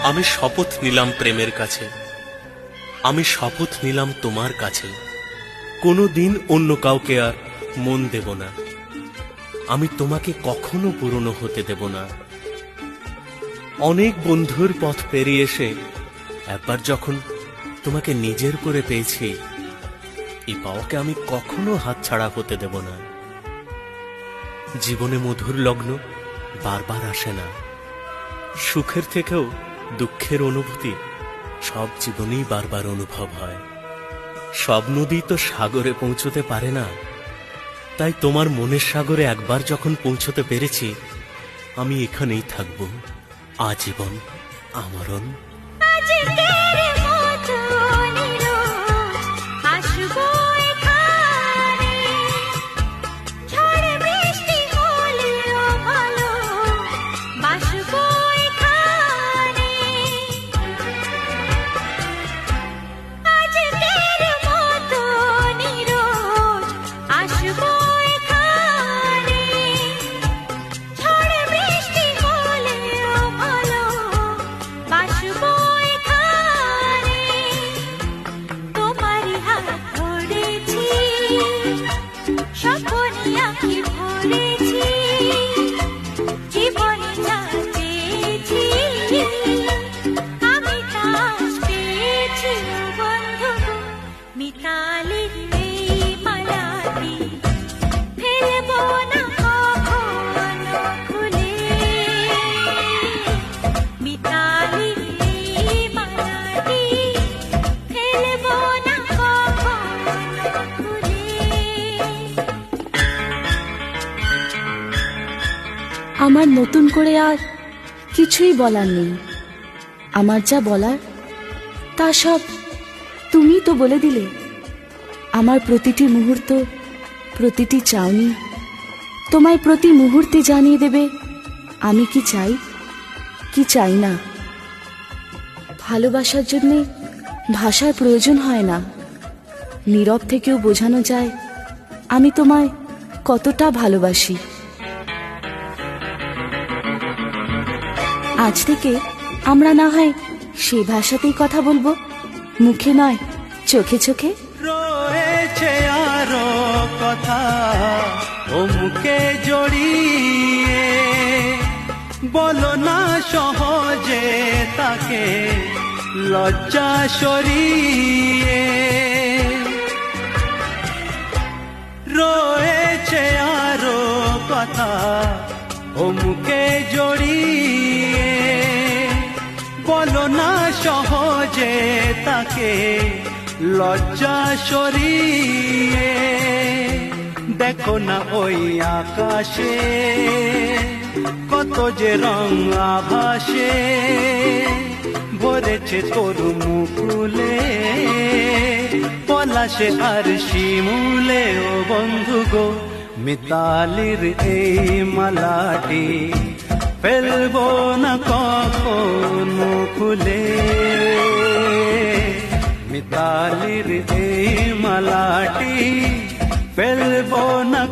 আমি শপথ নিলাম প্রেমের কাছে, আমি শপথ নিলাম তোমার কাছে, কোনো দিন অন্য কাউকে আর মন দেব না। আমি তোমাকে কখনো পুরনো হতে দেব না। অনেক বন্ধুর পথ পেরিয়ে এসে একবার যখন তোমাকে নিজের করে পেয়েছি, এই পাওয়াকে আমি কখনো হাতছাড়া হতে দেব না। জীবনে মধুর লগ্ন বারবার আসে না, সুখের থেকেও দুঃখের অনুভূতি সব জীবনেই বারবার অনুভব হয়। সব নদী তো সাগরে পৌঁছতে পারে না, তাই তোমার মনের সাগরে একবার যখন পৌঁছতে পেরেছি, আমি এখানেই থাকব আজীবন আমরণ। আমার নতুন করে আর কিছুই বলার নেই। আমার যা বলার তা সব তুমি তো বলে দিলে। আমার প্রতিটি মুহূর্ত, প্রতিটি চাউনি তোমায় প্রতি মুহূর্তে জানিয়ে দেবে আমি কি চাই, কি চাই না। ভালোবাসার জন্য ভাষার প্রয়োজন হয় না, নীরব থেকেও বোঝানো যায় আমি তোমায় কতটা ভালোবাসি। আজ থেকে আমরা না হয় সে ভাষাতেই কথা বলবো, মুখে নয় চোখে চোখে। রয়েছে আরো কথা ও মুখে জড়িয়ে, বলো না সহজে তাকে লজ্জা সরিয়ে। রয়েছে আরো কথা ও মুখে জড়িয়ে, বলো না সহজে তাকে লজ্জা সরিয়ে। দেখো না ওই আকাশে কত যে রং আভাসে, ভরেছে তোর মুকুলে পলাশে আর শিমুলে। ও বন্ধু গো, মিতালির এই মালাটি ফেলবো না কখনো খুলে। মিতালির এই মালাটি ফেলবো না